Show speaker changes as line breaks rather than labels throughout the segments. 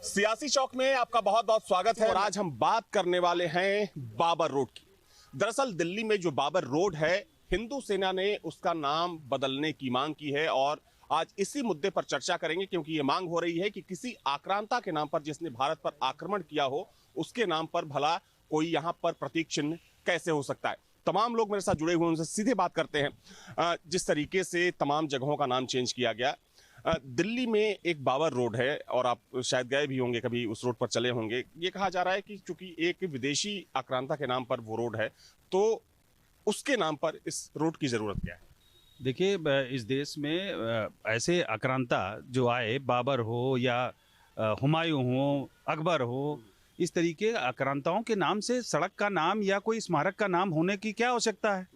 सियासी चौक में आपका बहुत बहुत स्वागत है और आज हम बात करने वाले हैं बाबर रोड की। दरअसल दिल्ली में जो बाबर रोड है, हिंदू सेना ने उसका नाम बदलने की मांग की है और आज इसी मुद्दे पर चर्चा करेंगे, क्योंकि ये मांग हो रही है कि किसी आक्रांता के नाम पर, जिसने भारत पर आक्रमण किया हो, उसके नाम पर भला कोई यहाँ पर प्रतीक चिन्ह कैसे हो सकता है। तमाम लोग मेरे साथ जुड़े हुए, उनसे सीधे बात करते हैं। जिस तरीके से तमाम जगहों का नाम चेंज किया गया, दिल्ली में एक बाबर रोड है और आप शायद गए भी होंगे, कभी उस रोड पर चले होंगे। ये कहा जा रहा है कि चूंकि एक विदेशी आक्रांता के नाम पर वो रोड है, तो उसके नाम पर इस रोड की जरूरत क्या है?
देखिए, इस देश में ऐसे आक्रांता जो आए, बाबर हो या हुमायूं हो, अकबर हो, इस तरीके आक्रांताओं के नाम से सड़क का नाम या कोई स्मारक का नाम होने की क्या आवश्यकता है?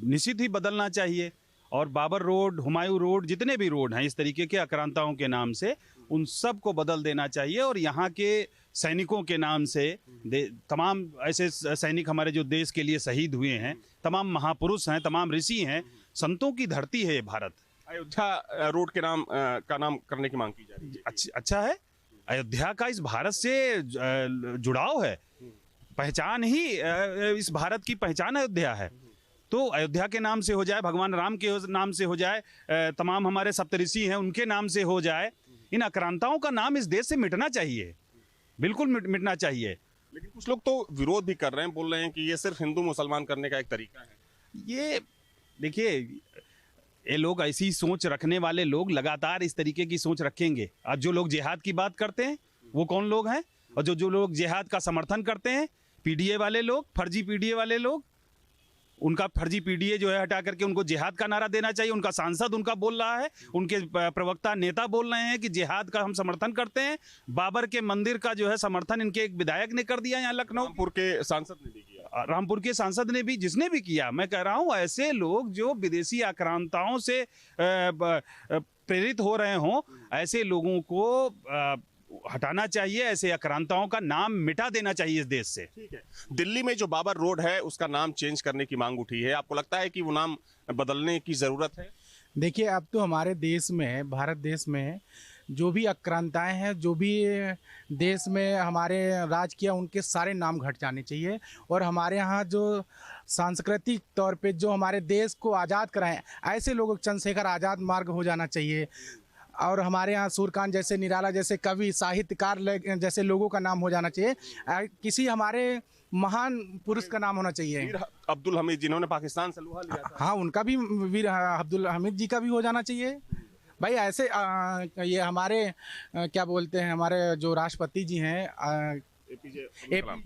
निश्चित ही बदलना चाहिए। और बाबर रोड, हुमायूं रोड, जितने भी रोड हैं इस तरीके के आक्रांताओं के नाम से, उन सब को बदल देना चाहिए। और यहाँ के सैनिकों के नाम से, तमाम ऐसे सैनिक हमारे जो देश के लिए शहीद हुए हैं, तमाम महापुरुष हैं, तमाम ऋषि हैं, संतों की धरती है ये भारत।
अयोध्या रोड के नाम का नाम करने की मांग की जा रही है।
अच्छा है। अयोध्या का इस भारत से जुड़ाव है, पहचान ही, इस भारत की पहचान अयोध्या है। तो अयोध्या के नाम से हो जाए, भगवान राम के नाम से हो जाए, तमाम हमारे सप्तऋषि हैं उनके नाम से हो जाए। इन आक्रांताओं का नाम इस देश से मिटना चाहिए, बिल्कुल मिटना चाहिए।
लेकिन कुछ लोग तो विरोध भी कर रहे हैं, बोल रहे हैं कि ये सिर्फ हिंदू मुसलमान करने का एक तरीका है।
ये देखिए, ये लोग ऐसी सोच रखने वाले लोग लगातार इस तरीके की सोच रखेंगे। आज जो लोग जिहाद की बात करते हैं वो कौन लोग हैं? और जो लोग जिहाद का समर्थन करते हैं, पीडीए वाले लोग, फर्जी पीडीए वाले लोग, उनका फर्जी पीडीए जो है हटा करके उनको जिहाद का नारा देना चाहिए। उनका सांसद उनका बोल रहा है, उनके प्रवक्ता नेता बोल रहे हैं कि जिहाद का हम समर्थन करते हैं। बाबर के मंदिर का जो है समर्थन इनके एक विधायक ने कर दिया यहाँ लखनऊ।
रामपुर के सांसद ने भी किया,
रामपुर के सांसद ने भी, जिसने भी किया। मैं कह रहा हूँ, ऐसे लोग जो विदेशी आक्रांताओं से प्रेरित हो रहे हों, ऐसे लोगों को हटाना चाहिए। ऐसे आक्रांताओं का नाम मिटा देना चाहिए इस देश से।
ठीक है। दिल्ली में जो बाबर रोड है उसका नाम चेंज करने की मांग उठी है, आपको लगता है कि वो नाम बदलने की जरूरत है?
देखिए, अब तो हमारे देश में, भारत देश में जो भी आक्रांताएं हैं, जो भी देश में हमारे राज किया, उनके सारे नाम घट जाने चाहिए। और हमारे यहाँ जो सांस्कृतिक तौर पे जो हमारे देश को आज़ाद कराएं, ऐसे लोगों, चंद्रशेखर आज़ाद मार्ग हो जाना चाहिए। और हमारे यहाँ सूर्यकांत जैसे, निराला जैसे कवि, साहित्यकार जैसे लोगों का नाम हो जाना चाहिए। किसी हमारे महान पुरुष का नाम होना चाहिए।
वीर अब्दुल हमीद, जिन्होंने पाकिस्तान से लोहा लिया था।
हाँ, उनका भी, वीर अब्दुल हमीद जी का भी हो जाना चाहिए भाई। ऐसे ये हमारे क्या बोलते हैं, हमारे जो राष्ट्रपति जी हैं,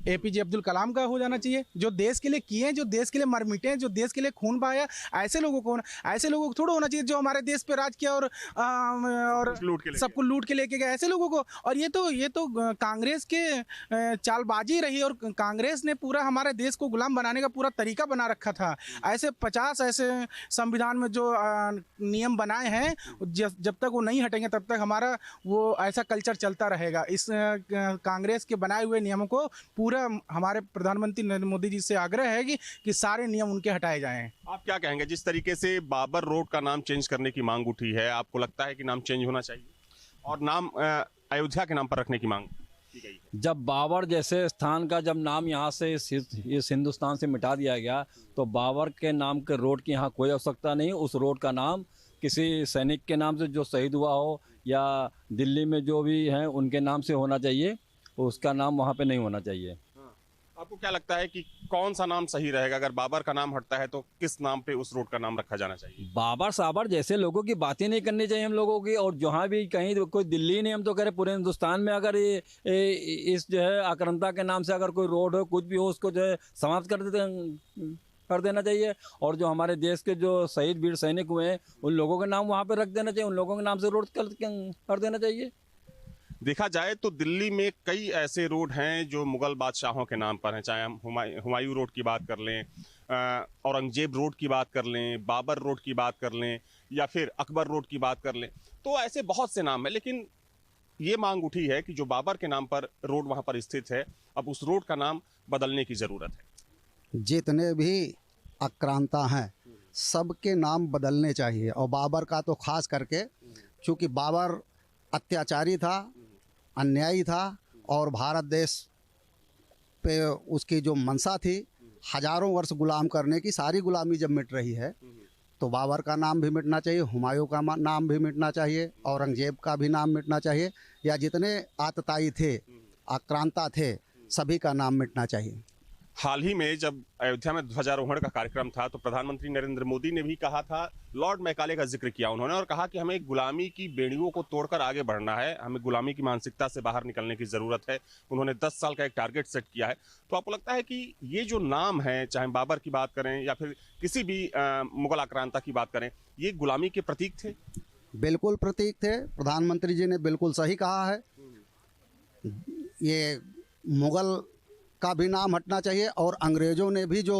एपीजे अब्दुल कलाम का हो जाना चाहिए। जो देश के लिए किए, जो देश के लिए मर मिटे, जो देश के लिए खून बहाया, ऐसे लोगों को थोड़ा होना चाहिए जो हमारे देश पे राज किया और सबको लूट के लेके गए, ऐसे लोगों को। और ये तो कांग्रेस के चालबाजी रही, और कांग्रेस ने पूरा हमारे देश को गुलाम बनाने का पूरा तरीका बना रखा था। ऐसे 50 ऐसे संविधान में जो नियम बनाए हैं, जब तक वो नहीं हटेंगे तब तक हमारा वो ऐसा कल्चर चलता रहेगा। इस कांग्रेस के बनाए हुए नियमों को पूरा हमारे प्रधानमंत्री नरेंद्र मोदी जी से आग्रह है कि सारे नियम उनके हटाए जाएं।
आप क्या कहेंगे, जिस तरीके से बाबर रोड का नाम चेंज करने की मांग उठी है, आपको लगता है कि नाम चेंज होना चाहिए और नाम अयोध्या के नाम पर रखने की मांग की गई है?
जब बाबर जैसे स्थान का जब नाम यहाँ से इस हिंदुस्तान से मिटा दिया गया, तो बाबर के नाम के रोड की यहाँ कोई आवश्यकता नहीं। उस रोड का नाम किसी सैनिक के नाम से जो शहीद हुआ हो, या दिल्ली में जो भी हैं उनके नाम से होना चाहिए। उसका नाम वहाँ पे नहीं होना चाहिए।
आपको क्या लगता है कि कौन सा नाम सही रहेगा? अगर बाबर का नाम हटता है तो किस नाम पे उस रोड का नाम रखा जाना चाहिए?
बाबर साबर जैसे लोगों की बातें नहीं करनी चाहिए हम लोगों की। और जहाँ भी कहीं कोई दिल्ली नहीं, हम तो कह रहे पूरे हिंदुस्तान में अगर इस जो है आक्रांता के नाम से अगर कोई रोड हो, कुछ भी हो, उसको जो है समाप्त कर देना चाहिए। और जो हमारे देश के जो शहीद वीर सैनिक हुए हैं, उन लोगों के नाम वहाँ पर रख देना चाहिए। उन लोगों के नाम से रोड कर देना चाहिए।
देखा जाए तो दिल्ली में कई ऐसे रोड हैं जो मुगल बादशाहों के नाम पर हैं, चाहे हम हुमायूं रोड की बात कर लें, औरंगजेब रोड की बात कर लें, बाबर रोड की बात कर लें, या फिर अकबर रोड की बात कर लें। तो ऐसे बहुत से नाम हैं, लेकिन ये मांग उठी है कि जो बाबर के नाम पर रोड वहाँ पर स्थित है, अब उस रोड का नाम बदलने की ज़रूरत है।
जितने भी आक्रांता हैं सबके नाम बदलने चाहिए। और बाबर का तो खास करके, चूँकि बाबर अत्याचारी था, अन्यायी था और भारत देश पे उसकी जो मंशा थी, हजारों वर्ष गुलाम करने की, सारी गुलामी जब मिट रही है तो बाबर का नाम भी मिटना चाहिए, हुमायूं का नाम भी मिटना चाहिए, औरंगजेब का भी नाम मिटना चाहिए, या जितने आतताई थे, आक्रांता थे, सभी का नाम मिटना चाहिए।
हाल ही में जब अयोध्या में ध्वजारोहण का कार्यक्रम था तो प्रधानमंत्री नरेंद्र मोदी ने भी कहा था, लॉर्ड मैकाले का जिक्र किया उन्होंने और कहा कि हमें गुलामी की बेड़ियों को तोड़कर आगे बढ़ना है, हमें गुलामी की मानसिकता से बाहर निकलने की जरूरत है। उन्होंने 10 साल का एक टारगेट सेट किया है। तो आपको लगता है कि ये जो नाम है, चाहे बाबर की बात करें या फिर किसी भी मुगल आक्रांता की बात करें, ये गुलामी के प्रतीक थे?
बिल्कुल प्रतीक थे। प्रधानमंत्री जी ने बिल्कुल सही कहा है। ये मुगल का भी नाम हटना चाहिए और अंग्रेजों ने भी जो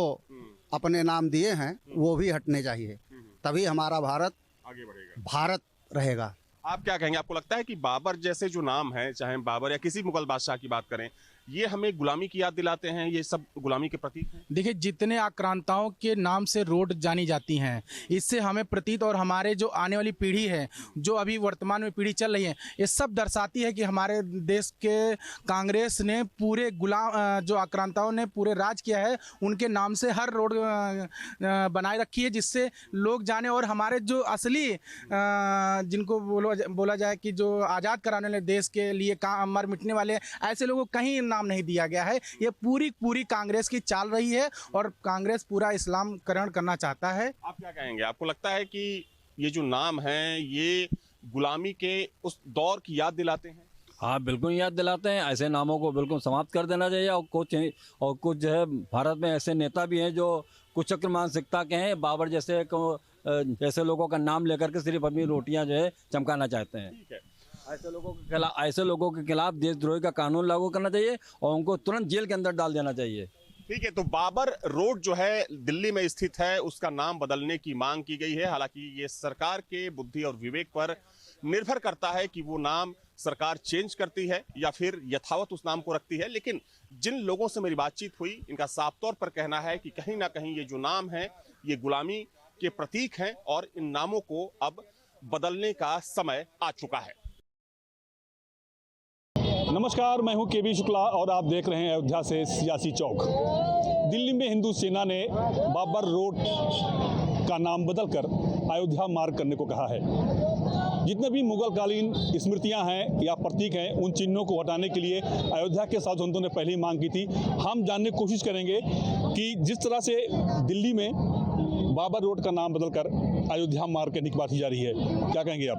अपने नाम दिए हैं वो भी हटने चाहिए, तभी हमारा भारत
आगे बढ़ेगा,
भारत रहेगा।
आप क्या कहेंगे? आपको लगता है कि बाबर जैसे जो नाम है, चाहे बाबर या किसी मुगल बादशाह की बात करें, ये हमें गुलामी की याद दिलाते हैं? ये सब गुलामी के प्रतीक हैं?
देखिए, जितने आक्रांताओं के नाम से रोड जानी जाती हैं, इससे हमें प्रतीत और हमारे जो आने वाली पीढ़ी है, जो अभी वर्तमान में पीढ़ी चल रही है, ये सब दर्शाती है कि हमारे देश के कांग्रेस ने पूरे जो आक्रांताओं ने पूरे राज किया है, उनके नाम से हर रोड बनाए रखी है, जिससे लोग जाने और हमारे जो असली जिनको बोला जाए कि जो आज़ाद कराने वाले, देश के लिए मर मिटने वाले, ऐसे लोगों को कहीं नाम नहीं दिया गया है। ये पूरी कांग्रेस की चाल रही है और कांग्रेस पूरा इस्लामकरण करना चाहता है।
आप क्या कहेंगे? आपको लगता है कि ये जो नाम है ये गुलामी के उस दौर की याद दिलाते हैं?
हाँ, बिल्कुल याद दिलाते हैं। ऐसे नामों को बिल्कुल समाप्त कर देना चाहिए। और कुछ जो है भारत में ऐसे नेता भी हैं जो कुचक्र मानसिकता के हैं, बाबर जैसे लोगों का नाम लेकर के सिर्फ अपनी रोटियां जो है चमकाना चाहते हैं।
ठीक है।
ऐसे लोगों के खिलाफ देशद्रोही का कानून लागू करना चाहिए और उनको तुरंत जेल के अंदर डाल देना चाहिए।
ठीक है, तो बाबर रोड जो है दिल्ली में स्थित है, उसका नाम बदलने की मांग की गई है। हालांकि ये सरकार के बुद्धि और विवेक पर निर्भर करता है कि वो नाम सरकार चेंज करती है या फिर यथावत उस नाम को रखती है। लेकिन जिन लोगों से मेरी बातचीत हुई, इनका साफ तौर पर कहना है कि कहीं ना कहीं ये जो नाम है ये गुलामी के प्रतीक हैं और इन नामों को अब बदलने का समय आ चुका है।
नमस्कार, मैं हूं केबी शुक्ला और आप देख रहे हैं अयोध्या से सियासी चौक। दिल्ली में हिंदू सेना ने बाबर रोड का नाम बदलकर अयोध्या मार्ग करने को कहा है। जितने भी मुगलकालीन स्मृतियां हैं या प्रतीक हैं, उन चिन्हों को हटाने के लिए अयोध्या के साधुसंतों ने पहले ही मांग की थी। हम जानने की कोशिश करेंगे कि जिस तरह से दिल्ली में बाबर रोड का नाम बदलकर अयोध्या मार्ग करने की बात की जा रही है, क्या कहेंगे आप?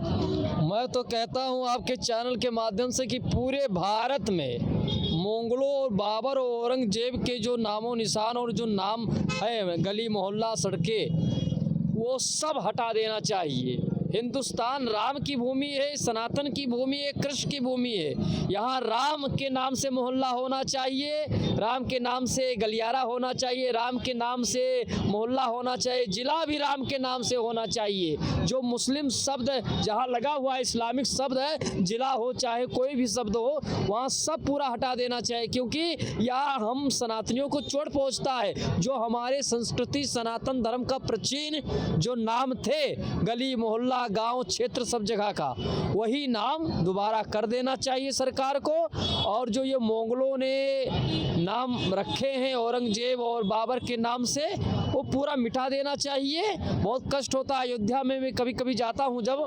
मैं तो कहता हूं आपके चैनल के माध्यम से कि पूरे भारत में मुगलों और बाबर और औरंगजेब के जो नामों निशान और जो नाम है, गली मोहल्ला सड़कें, वो सब हटा देना चाहिए। हिंदुस्तान राम की भूमि है, सनातन की भूमि है, कृष्ण की भूमि है। यहाँ राम के नाम से मोहल्ला होना चाहिए, राम के नाम से गलियारा होना चाहिए, राम के नाम से मोहल्ला होना चाहिए, जिला भी राम के नाम से होना चाहिए। जो मुस्लिम शब्द जहाँ लगा हुआ है, इस्लामिक शब्द है, जिला हो चाहे कोई भी शब्द हो, वहाँ सब पूरा हटा देना चाहिए, क्योंकि यहाँ हम सनातनियों को चोट पहुँचता है। जो हमारे संस्कृति सनातन धर्म का प्राचीन जो नाम थे, गली मोहल्ला गांव क्षेत्र सब जगह का, वही नाम दोबारा कर देना चाहिए सरकार को। और जो ये मुगलों ने नाम रखे हैं औरंगजेब और बाबर के नाम से, वो पूरा मिटा देना चाहिए। बहुत कष्ट होता है अयोध्या में, मैं कभी कभी जाता हूँ जब,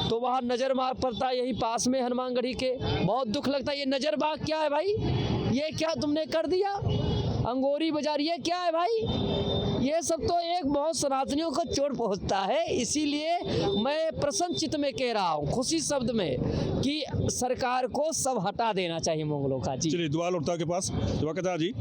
तो वहाँ नज़र मार पड़ता है, यही पास में हनुमानगढ़ी के, बहुत दुख लगता है। ये नज़र बाग क्या है भाई? ये क्या तुमने कर दिया? अंगोरी बाजार ये क्या है भाई? ये सब तो एक बहुत सनातनियों को चोट पहुंचता है। इसीलिए मैं प्रसन्न चित्त में कह रहा हूँ, खुशी शब्द में, कि सरकार को सब हटा देना चाहिए मुगलों का। जी
चलिए, दुआ लौटता के पास दुआ जी,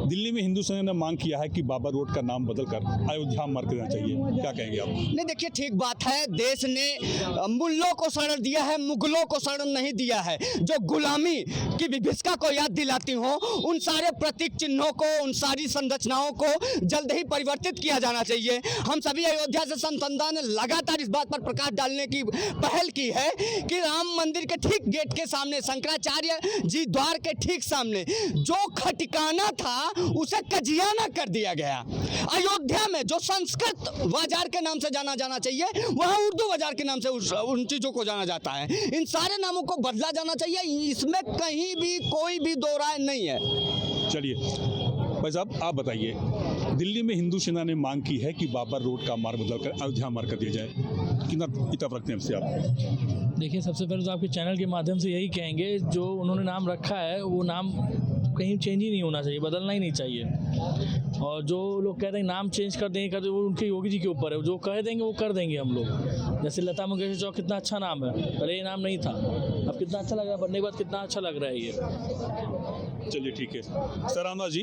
दिल्ली में हिंदू सेना ने मांग किया है कि बाबर रोड का नाम बदलकर अयोध्या मार्ग करना चाहिए, क्या कहेंगे आप?
नहीं, देखिए, ठीक बात है। देश ने मुल्लों को शरण दिया है, मुगलों को शरण नहीं दिया है। जो गुलामी की विभीषिका को याद दिलाती हो, उन सारे प्रतीक चिन्हों को, उन सारी संरचनाओं को जल्द ही परिवर्तित किया जाना चाहिए। हम सभी अयोध्या से संतान ने लगातार इस बात पर प्रकाश डालने की पहल की है कि राम मंदिर के ठीक गेट के सामने, शंकराचार्य जी द्वार के ठीक सामने जो खटिकाना था उसे कजियाना कर दिया गया। अयोध्या में जो संस्कृत बाजार के नाम से जाना चाहिए वहाँ उर्दू बाजार के नाम से उन चीज़ों को जाना जाता है। इन सारे नामों को बदला जाना चाहिए, इसमें कहीं भी कोई भी दो राय नहीं है।
चलिए भाई साहब, आप बताइए, दिल्ली में हिंदू सेना ने मांग की है कि बाबर रोड का मार्ग बदलकर अयोध्या मार्ग कर दिया जाए, कितना इतना रखते हैं हमसे आप?
देखिए, सबसे पहले तो आपके चैनल के माध्यम से यही कहेंगे, जो उन्होंने नाम रखा है वो नाम कहीं चेंज ही नहीं होना चाहिए, बदलना ही नहीं चाहिए। और जो लोग कहते हैं नाम चेंज कर देंगे वो उनके योगी जी के ऊपर है, जो कह देंगे वो कर देंगे हम लोग। जैसे लता मंगेशकर चौक कितना अच्छा नाम है, पहले ये नाम नहीं था, अब कितना अच्छा लग रहा है, बनने के बाद कितना अच्छा लग रहा है ये।
चलिए ठीक है सर। रामदास जी,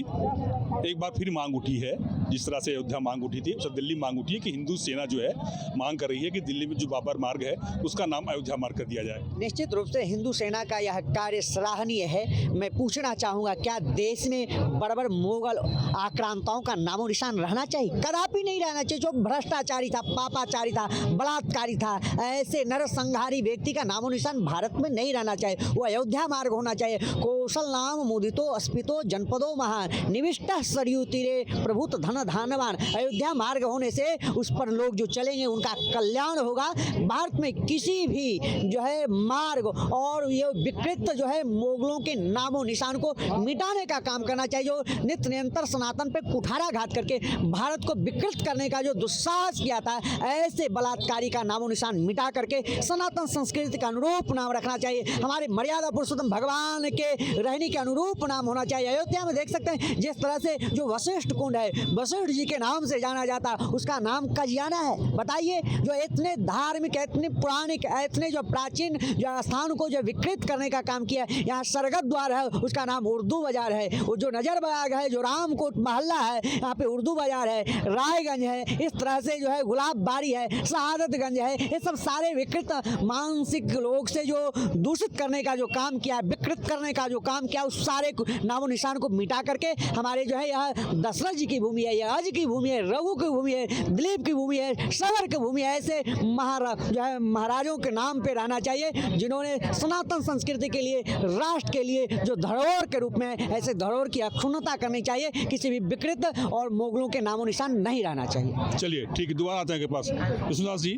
एक बार फिर मांग उठी है, जिस तरह से अयोध्या मांग उठी थी, सब दिल्ली मांग उठी है कि हिंदू सेना जो है मांग कर रही है कि दिल्ली में जो बाबर मार्ग है उसका नाम अयोध्या मार्ग कर दिया जाए।
निश्चित रूप से हिंदू सेना का यह कार्य सराहनीय है। मैं पूछना चाहूँगा, क्या देश में बड़े मुगल आक्रांताओं का नामो निशान रहना चाहिए? कदापि नहीं रहना चाहिए। जो भ्रष्टाचारी था, पापाचारी था, बलात्कारी था, ऐसे नरसंहारी व्यक्ति का नामो निशान भारत में नहीं रहना चाहिए। वो अयोध्या मार्ग होना चाहिए। कौशल नाम मुदितो अस्मितो जनपदो महान निविष्ट सरयू तीरे प्रभुत धन धानवान। अयोध्या मार्ग होने से उस पर लोग जो चलेंगे उनका कल्याण होगा। भारत में किसी भी जो है मार्ग और ये विकृत जो है मुगलों के नामो निशान को मिटाने का काम करना चाहिए। जो नित्य निरंतर सनातन पे कुठाराघात करके भारत को विकृत करने का जो दुस्साहस किया था, ऐसे बलात्कारी का नामो निशान मिटा करके सनातन संस्कृति का अनुरूप नाम रखना चाहिए। हमारे मर्यादा पुरुषोत्तम भगवान के रहने के अनुरूप नाम होना चाहिए। अयोध्या में देख सकते हैं जिस तरह से जो वशिष्ठ कुंड है, वशिष्ठ जी के नाम से जाना जाता, उसका नाम कजियाना है। बताइए, जो इतने धार्मिक, इतने पुरानिक, इतने जो प्राचीन जो स्थान को जो विकृत करने का काम किया। यहाँ सरगत द्वार है, उसका नाम उर्दू बाजार है। वो जो नजरबाग है, जो रामकोट मोहल्ला है, यहाँ पे उर्दू बाजार है। रायगंज है, इस तरह से जो है गुलाब बाड़ी है, शहादतगंज है। ये सब सारे विकृत मानसिक लोग से जो दूषित करने का जो काम किया, विकृत करने का जो काम किया, उस सारे नामो निशान को मिटा करके हमारे जो है यह दशरथ जी की भूमि है, यह अज की भूमि है, रघु की भूमि है, दिलीप की भूमि है, सवर की भूमि है। ऐसे जो है महाराजों के नाम पे रहना चाहिए, जिन्होंने सनातन संस्कृति के लिए, राष्ट्र के लिए जो धरोहर के रूप में, ऐसे धरोहर की अक्षुण्णता करनी चाहिए। किसी भी विकृत और मुगलों के नामो निशान नहीं रहना चाहिए।
चलिए ठीक है, दोबारा आते हैं आपके पास। विष्णुदास जी,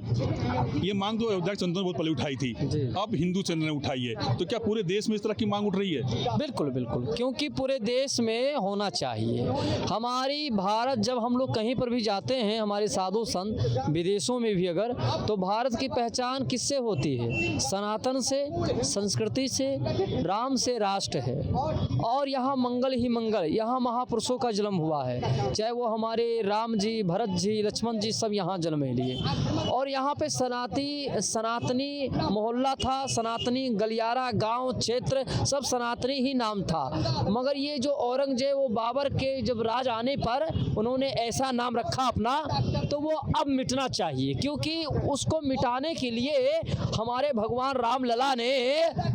ये मांग तो अयोध्या के संतों ने बहुत पहले उठाई थी, अब हिंदू सेना ने उठाई है, तो क्या पूरे देश में इस तरह की मांग उठ रही है?
बिल्कुल बिल्कुल, क्योंकि पूरे देश में होना चाहिए। हमारी भारत, जब हम लोग कहीं पर भी जाते हैं, हमारे साधु संत विदेशों में भी अगर, तो भारत की पहचान किससे होती है? सनातन से, संस्कृति से, राम से राष्ट्र है। और यहाँ मंगल ही मंगल, यहाँ महापुरुषों का जन्म हुआ है, चाहे वो हमारे राम जी, भरत जी, लक्ष्मण जी, सब यहाँ जन्म लिए। और यहाँ पे सनातनी मोहल्ला था, सनातनी गलियारा, गांव, क्षेत्र, सब सनातनी ही नाम था। मगर ये जो औरंगजेब, वो बाबर के जब राज आने पर उन्होंने ऐसा नाम रखा अपना, तो वो अब मिटना चाहिए। क्योंकि उसको मिटाने के लिए हमारे भगवान राम लला ने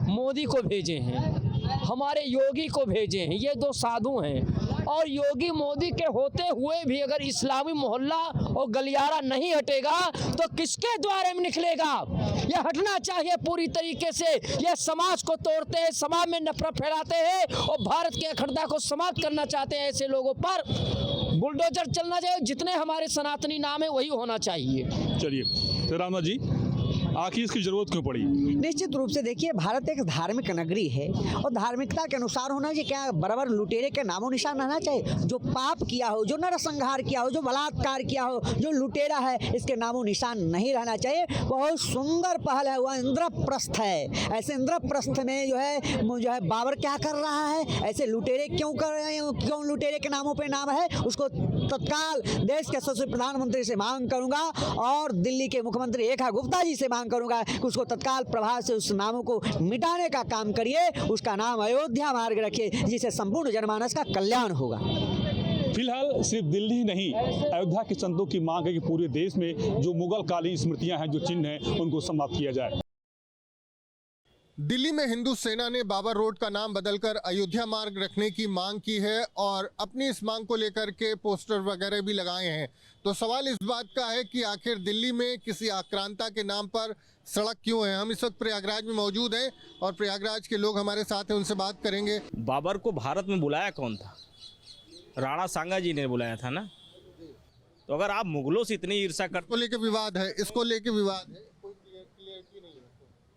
मोदी को भेजे हैं, हमारे योगी को भेजे हैं। ये दो साधु हैं। और योगी मोदी के होते हुए भी अगर इस्लामी मोहल्ला और गलियारा नहीं हटेगा तो किसके द्वारे में निकलेगा? ये हटना चाहिए पूरी तरीके से। ये समाज को तोड़ते हैं, समाज में नफरत फैलाते हैं और भारत की अखंडता को समाप्त करना चाहते हैं। ऐसे लोगों पर बुलडोजर चलना चाहिए। जितने हमारे सनातनी नाम है वही होना चाहिए।
चलिए रामनाथ जी, आखिर इसकी जरूरत क्यों पड़ी?
निश्चित रूप से देखिए, भारत एक धार्मिक नगरी है और धार्मिकता के अनुसार होना चाहिए। क्या बराबर लुटेरे के नामो निशान रहना चाहिए? जो पाप किया हो, जो नरसंहार किया हो, जो बलात्कार किया हो, जो लुटेरा है, इसके नामो निशान नहीं रहना चाहिए। बहुत सुंदर पहल है, वह इंद्रप्रस्थ है। ऐसे इंद्रप्रस्थ में जो है बाबर क्या कर रहा है? ऐसे लुटेरे क्यों कर रहे हैं? क्यों लुटेरे के नामों पे नाम है? उसको तत्काल देश के यशस्वी प्रधानमंत्री से मांग करूंगा और दिल्ली के मुख्यमंत्री रेखा गुप्ता जी से मांग करूंगा कि उसको तत्काल प्रभाव से उस नामों को मिटाने का काम करिए। उसका नाम अयोध्या मार्ग रखिए, जिससे संपूर्ण जनमानस का कल्याण होगा।
फिलहाल सिर्फ दिल्ली ही नहीं, अयोध्या के संतों की मांग है कि पूरे देश में जो मुगल कालीन स्मृतियां हैं, जो चिन्ह हैं, उनको समाप्त किया जाए।
दिल्ली में हिंदू सेना ने बाबर रोड का नाम बदलकर अयोध्या मार्ग रखने की मांग की है और अपनी इस मांग को लेकर के पोस्टर वगैरह भी लगाए हैं। तो सवाल इस बात का है कि आखिर दिल्ली में किसी आक्रांता के नाम पर सड़क क्यों है। हम इस वक्त प्रयागराज में मौजूद हैं और प्रयागराज के लोग हमारे साथ हैं, उनसे बात करेंगे।
बाबर को भारत में बुलाया कौन था? राणा सांगा जी ने बुलाया था ना। तो अगर आप मुगलों से इतनी ईर्ष्या करते,
इसको लेके विवाद है, इसको लेके विवाद है, कोई क्लियरिटी नहीं है।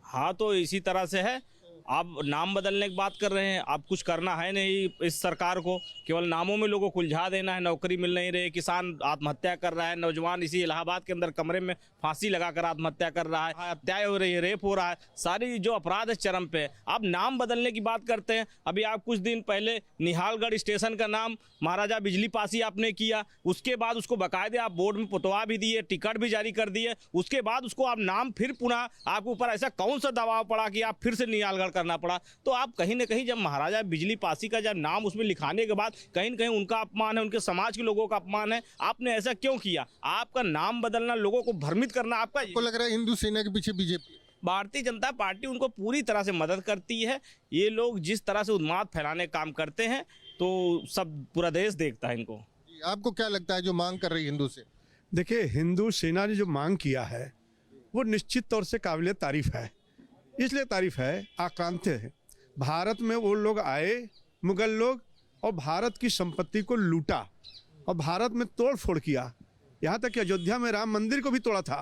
हाँ तो इसी तरह से है। आप नाम बदलने की बात कर रहे हैं, आप कुछ करना है नहीं इस सरकार को, केवल नामों में लोगों को उलझा देना है। नौकरी मिल नहीं रही, किसान आत्महत्या कर रहा है, नौजवान इसी इलाहाबाद के अंदर कमरे में फांसी लगाकर आत्महत्या कर रहा है, हत्या हो रही है, रेप हो रहा है, सारी जो अपराध है चरम पे। आप नाम बदलने की बात करते हैं। अभी आप कुछ दिन पहले निहालगढ़ स्टेशन का नाम महाराजा बिजली पासी आपने किया, उसके बाद उसको बाकायदे आप बोर्ड में पुतवा भी दिए, टिकट भी जारी कर दिए, उसके बाद उसको आप नाम फिर पुनः आपके ऊपर ऐसा कौन सा दबाव पड़ा कि आप फिर से निहालगढ़ करना पड़ा। तो आप कहीं ना कहीं जब महाराजा बिजली पासी का जब नाम उसमें लिखाने के बाद कहीं ना कहीं उनका अपमान है, उनके समाज के लोगों का अपमान है। आपने ऐसा क्यों किया? आपका नाम बदलना, लोगों को भ्रमित करना आपको
लग रहा है हिंदू सेना के पीछे बीजेपी,
भारतीय जनता पार्टी उनको पूरी तरह से मदद करती है। ये लोग जिस तरह से उन्माद फैलाने का काम करते हैं तो सब पूरा देश देखता है इनको।
आपको क्या लगता है जो मांग कर रही हिंदू से?
देखिए, हिंदू सेना ने जो मांग किया है वो निश्चित तौर से काबिल तारीफ है। इसलिए तारीफ है, आक्रांत है। भारत में वो लोग आए, मुगल लोग, और भारत की संपत्ति को लूटा और भारत में तोड़ फोड़ किया। यहाँ तक कि अयोध्या में राम मंदिर को भी तोड़ा था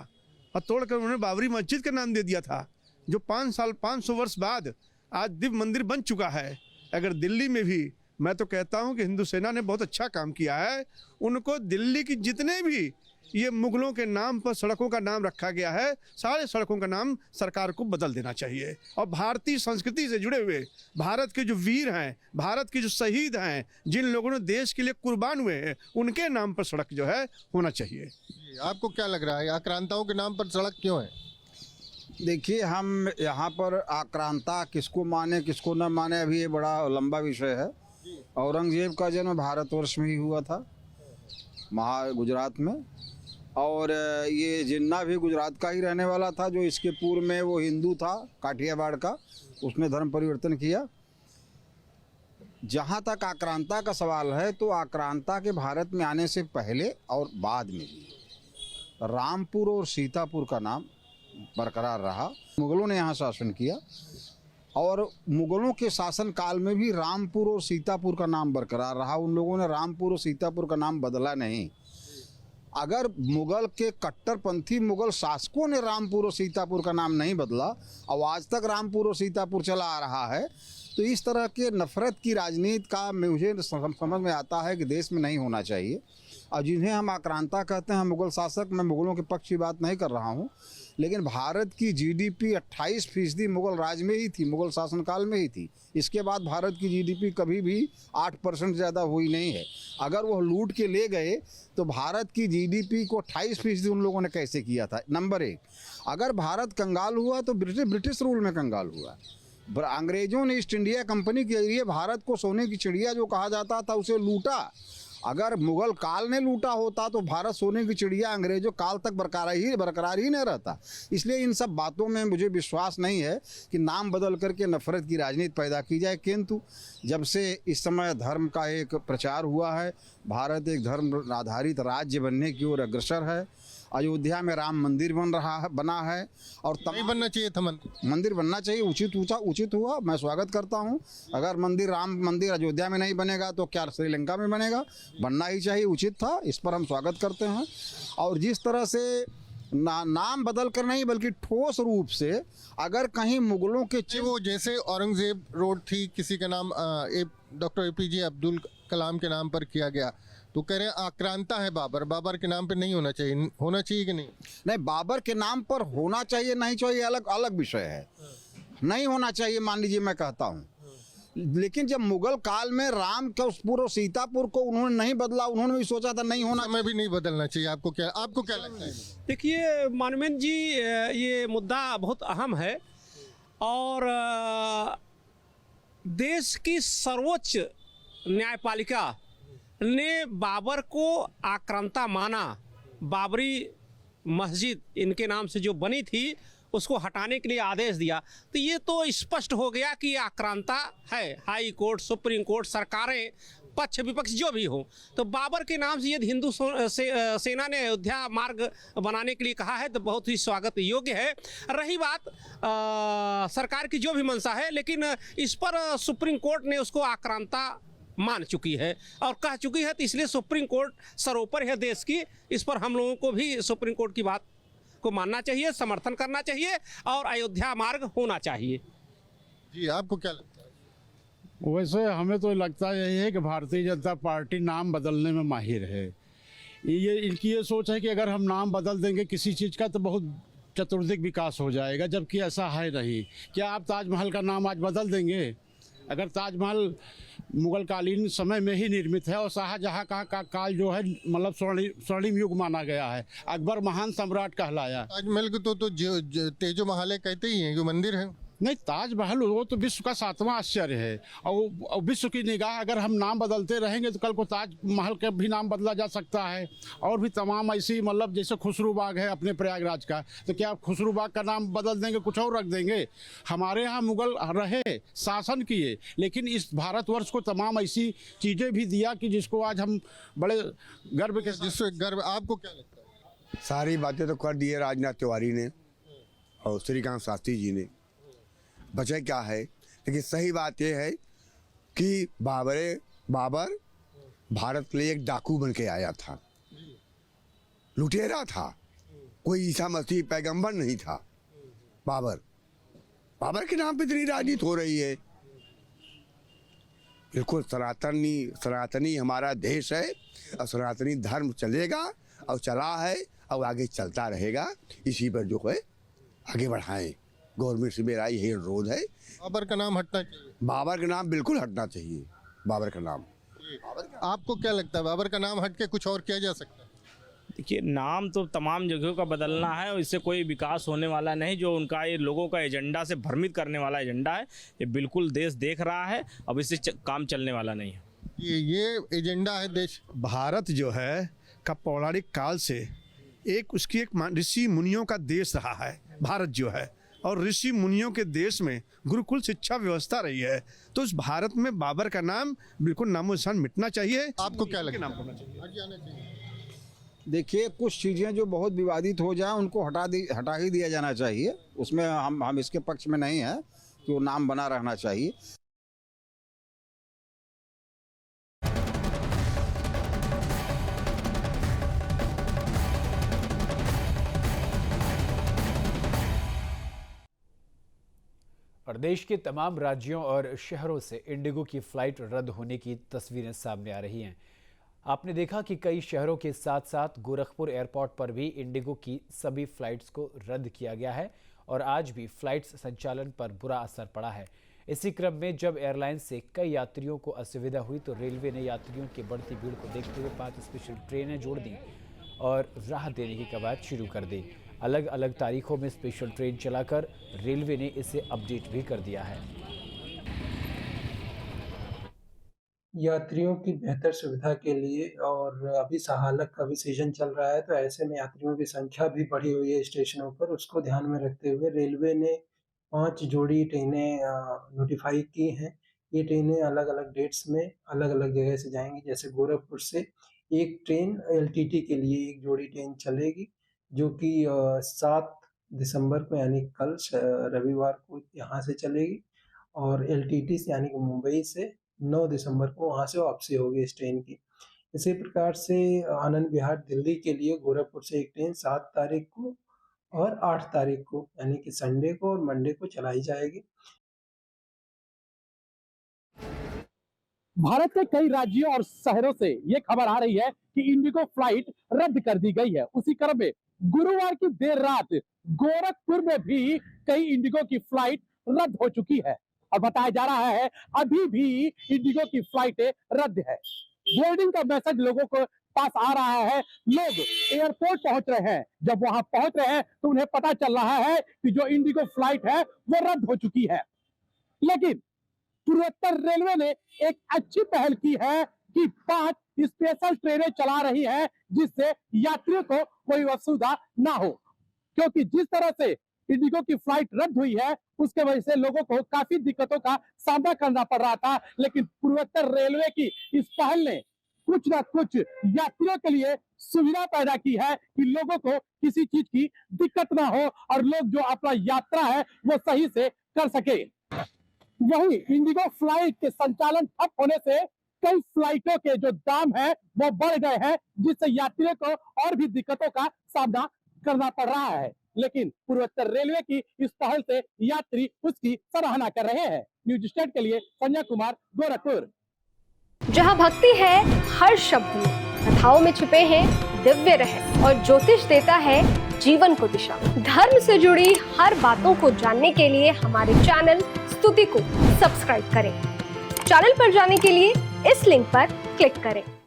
और तोड़कर उन्होंने बाबरी मस्जिद का नाम दे दिया था, जो 500 वर्ष बाद आज दिव्य मंदिर बन चुका है। अगर दिल्ली में भी, मैं तो कहता हूँ कि हिंदू सेना ने बहुत अच्छा काम किया है। उनको दिल्ली की जितने भी ये मुगलों के नाम पर सड़कों का नाम रखा गया है, सारे सड़कों का नाम सरकार को बदल देना चाहिए। और भारतीय संस्कृति से जुड़े हुए भारत के जो वीर हैं, भारत के जो शहीद हैं, जिन लोगों ने देश के लिए कुर्बान हुए हैं, उनके नाम पर सड़क जो है होना चाहिए।
आपको क्या लग रहा है आक्रांताओं के नाम पर सड़क क्यों है?
देखिए, हम यहाँ पर आक्रांता किसको माने किसको न माने, अभी ये बड़ा लंबा विषय है। औरंगजेब का जन्म भारतवर्ष में ही हुआ था, गुजरात में, और ये जिन्ना भी गुजरात का ही रहने वाला था। जो इसके पूर्व में वो हिंदू था, काठियावाड़ का, उसने धर्म परिवर्तन किया। जहाँ तक आक्रांता का सवाल है, तो आक्रांता के भारत में आने से पहले और बाद में भी रामपुर और सीतापुर का नाम बरकरार रहा। मुगलों ने यहाँ शासन किया और मुगलों के शासन काल में भी रामपुर और सीतापुर का नाम बरकरार रहा। उन लोगों ने रामपुर और सीतापुर का नाम बदला नहीं। अगर मुगल के कट्टरपंथी मुगल शासकों ने रामपुर और सीतापुर का नाम नहीं बदला और आज तक रामपुर और सीतापुर चला आ रहा है, तो इस तरह के नफरत की राजनीति का मुझे समझ में आता है कि देश में नहीं होना चाहिए। और जिन्हें हम आक्रांता कहते हैं, मुगल शासक, मैं मुगलों के पक्ष की बात नहीं कर रहा हूँ, लेकिन भारत की जीडीपी 28% मुगल राज में ही थी, मुगल शासनकाल में ही थी। इसके बाद भारत की जीडीपी कभी भी 8% ज़्यादा हुई नहीं है। अगर वो लूट के ले गए तो भारत की जीडीपी को 28% उन लोगों ने कैसे किया था? नंबर 1, अगर भारत कंगाल हुआ तो ब्रिटिश रूल में कंगाल हुआ। अंग्रेजों ने ईस्ट इंडिया कंपनी के जरिए भारत को सोने की चिड़िया जो कहा जाता था उसे लूटा। अगर मुगल काल ने लूटा होता तो भारत सोने की चिड़िया अंग्रेजों काल तक बरकरार ही नहीं रहता। इसलिए इन सब बातों में मुझे विश्वास नहीं है कि नाम बदल करके नफरत की राजनीति पैदा की जाए। किंतु जब से इस समय धर्म का एक प्रचार हुआ है, भारत एक धर्म आधारित राज्य बनने की ओर अग्रसर है। अयोध्या में राम मंदिर बना है और
नहीं बनना चाहिए था
मंदिर बनना चाहिए, उचित हुआ, मैं स्वागत करता हूं। अगर राम मंदिर अयोध्या में नहीं बनेगा तो क्या श्रीलंका में बनेगा? बनना ही चाहिए, उचित था, इस पर हम स्वागत करते हैं। और जिस तरह से नाम बदल कर नहीं बल्कि ठोस रूप से अगर कहीं मुगलों के
वो जैसे औरंगजेब रोड थी, किसी का नाम डॉक्टर APJ अब्दुल कलाम के नाम पर किया गया, तो कह रहे हैं आक्रांता है बाबर के नाम पे नहीं होना चाहिए कि नहीं?
नहीं, बाबर के नाम पर होना चाहिए नहीं चाहिए अलग विषय है। नहीं होना चाहिए, मान लीजिए मैं कहता हूँ, लेकिन जब मुगल काल में रामपुर और सीतापुर को उन्होंने नहीं बदला, उन्होंने भी सोचा था नहीं होना,
मैं भी नहीं बदलना चाहिए। आपको क्या लगता है?
देखिए मानवेंद्र जी, ये मुद्दा बहुत अहम है और देश की सर्वोच्च न्यायपालिका ने बाबर को आक्रांता माना। बाबरी मस्जिद इनके नाम से जो बनी थी उसको हटाने के लिए आदेश दिया, तो ये तो स्पष्ट हो गया कि आक्रांता है। हाई कोर्ट, सुप्रीम कोर्ट, सरकारें, पक्ष विपक्ष जो भी हो, तो बाबर के नाम से यदि हिंदू सेना ने अयोध्या मार्ग बनाने के लिए कहा है तो बहुत ही स्वागत योग्य है। रही बात सरकार की जो भी मंशा है, लेकिन इस पर सुप्रीम कोर्ट ने उसको आक्रांता मान चुकी है और कह चुकी है, तो इसलिए सुप्रीम कोर्ट सरोपर है देश की। इस पर हम लोगों को भी सुप्रीम कोर्ट की बात को मानना चाहिए, समर्थन करना चाहिए और अयोध्या मार्ग होना चाहिए।
जी, आपको क्या लगता है?
वैसे हमें तो लगता यही है कि भारतीय जनता पार्टी नाम बदलने में माहिर है। ये इनकी ये सोच है कि अगर हम नाम बदल देंगे किसी चीज़ का तो बहुत चतुर्दिक विकास हो जाएगा, जबकि ऐसा है नहीं। क्या आप ताजमहल का नाम आज बदल देंगे? अगर ताजमहल मुगल कालीन समय में ही निर्मित है और शाहजहाँ का काल जो है मतलब स्वर्णिम युग माना गया है, अकबर महान सम्राट कहलाया।
ताजमहल को तो तेजो महालय कहते ही हैं, जो मंदिर है।
नहीं, ताजमहल वो तो विश्व का 7वां आश्चर्य है और विश्व की निगाह अगर हम नाम बदलते रहेंगे तो कल को ताजमहल का भी नाम बदला जा सकता है। और भी तमाम ऐसी मतलब जैसे खुसरू बाग है अपने प्रयागराज का, तो क्या आप खुसरू बाग का नाम बदल देंगे, कुछ और रख देंगे? हमारे यहाँ मुगल रहे, शासन किए, लेकिन इस भारतवर्ष को तमाम ऐसी चीज़ें भी दिया कि जिसको आज हम बड़े गर्व के
जिससे गर्व। आपको क्या लगता है?
सारी बातें तो कर दी है राजनाथ तिवारी ने और श्रीकांत शास्त्री जी ने, बचा क्या है? लेकिन सही बात यह है कि बाबर भारत के लिए एक डाकू बन के आया था, लुटेरा था, कोई ईसा मसीह पैगंबर नहीं था। बाबर के नाम पे इतनी राजनीति हो रही है। बिल्कुल सनातनी हमारा देश है और सनातनी धर्म चलेगा और चला है और आगे चलता रहेगा। इसी पर जो है आगे बढ़ाएं। गवर्नमेंट से मेरा यही अनुरोध है।
बाबर का नाम हटना चाहिए।
बाबर का नाम बिल्कुल हटना चाहिए। बाबर का नाम।
आपको क्या लगता है, बाबर का नाम हट के कुछ और किया जा सकता है?
देखिए, नाम तो तमाम जगहों का बदलना है और इससे कोई विकास होने वाला नहीं। जो उनका ये लोगों का एजेंडा से भ्रमित करने वाला एजेंडा है, ये बिल्कुल देश देख रहा है। अब इससे काम चलने वाला नहीं है।
ये एजेंडा है देश।
भारत जो है का पौराणिक काल से उसकी एक ऋषि मुनियों का देश रहा है भारत जो है, और ऋषि मुनियों के देश में गुरुकुल शिक्षा व्यवस्था रही है। तो उस भारत में बाबर का नाम बिल्कुल नामो निशान मिटना चाहिए।
आपको क्या लगता है? नाम होना चाहिए।
देखिए, कुछ चीज़ें जो बहुत विवादित हो जाए उनको हटा ही दिया जाना चाहिए। उसमें हम इसके पक्ष में नहीं है कि वो नाम बना रहना चाहिए।
और देश के तमाम राज्यों और शहरों से इंडिगो की फ़्लाइट रद्द होने की तस्वीरें सामने आ रही हैं। आपने देखा कि कई शहरों के साथ साथ गोरखपुर एयरपोर्ट पर भी इंडिगो की सभी फ़्लाइट्स को रद्द किया गया है और आज भी फ़्लाइट्स संचालन पर बुरा असर पड़ा है। इसी क्रम में जब एयरलाइंस से कई यात्रियों को असुविधा हुई तो रेलवे ने यात्रियों की बढ़ती भीड़ को देखते हुए 5 स्पेशल ट्रेनें जोड़ दी और राहत देने की कवायद शुरू कर दी। अलग अलग तारीखों में स्पेशल ट्रेन चलाकर रेलवे ने इसे अपडेट भी कर दिया है।
यात्रियों की बेहतर सुविधा के लिए और अभी सहालक का भी सीजन चल रहा है, तो ऐसे में यात्रियों की संख्या भी बढ़ी हुई है स्टेशनों पर। उसको ध्यान में रखते हुए रेलवे ने 5 जोड़ी ट्रेनें नोटिफाई की हैं। ये ट्रेनें अलग अलग डेट्स में अलग अलग जगह से जाएंगी। जैसे गोरखपुर से एक ट्रेन LTT के लिए एक जोड़ी ट्रेन चलेगी, जो कि 7 दिसंबर को यानी कल रविवार को यहाँ से चलेगी, और LTT से यानी कि मुंबई से 9 दिसंबर को वहाँ से वापसी होगी इस ट्रेन की। इसी प्रकार से आनंद विहार दिल्ली के लिए गोरखपुर से एक ट्रेन 7 तारीख को और 8 तारीख को यानी कि संडे को और मंडे को चलाई जाएगी।
भारत के कई राज्यों और शहरों से ये खबर आ रही है कि इंडिगो फ्लाइट रद्द कर दी गई है। उसी क्रम में गुरुवार की देर रात गोरखपुर में भी कई इंडिगो की फ्लाइट रद्द हो चुकी है और बताया जा रहा है अभी भी इंडिगो की फ्लाइटें रद्द है। बोर्डिंग का मैसेज लोगों को पास आ रहा है। लोग एयरपोर्ट पहुंच रहे हैं। जब वहां पहुंच रहे हैं तो उन्हें पता चल रहा है कि जो इंडिगो फ्लाइट है वो रद्द हो चुकी है। लेकिन पूर्वोत्तर रेलवे ने एक अच्छी पहल की है कि 5 स्पेशल ट्रेनें चला रही है, जिससे यात्रियों को कोई असुविधा ना हो। क्योंकि जिस तरह से इंडिगो की फ्लाइट रद्द हुई है उसके वजह से लोगों को काफी दिक्कतों का सामना करना पड़ रहा था, लेकिन पूर्वोत्तर रेलवे की इस पहल ने कुछ ना कुछ यात्रियों के लिए सुविधा पैदा की है कि लोगों को किसी चीज की दिक्कत ना हो और लोग जो अपना यात्रा है वो सही से कर सके। वहीं इंडिगो फ्लाइट के संचालन ठप होने से कई फ्लाइटों के जो दाम है वो बढ़ गए हैं, जिससे यात्रियों को और भी दिक्कतों का सामना करना पड़ रहा है, लेकिन पूर्वोत्तर रेलवे की इस पहल से यात्री उसकी सराहना कर रहे हैं। न्यूज स्टेट के लिए संजय कुमार, गोरखपुर।
जहां भक्ति है हर शब्द में, कथाओं में छुपे हैं दिव्य रहस्य और ज्योतिष देता है जीवन को दिशा। धर्म से जुड़ी हर बातों को जानने के लिए हमारे चैनल स्तुति को सब्सक्राइब करें। चैनल पर जाने के लिए इस लिंक पर क्लिक करें।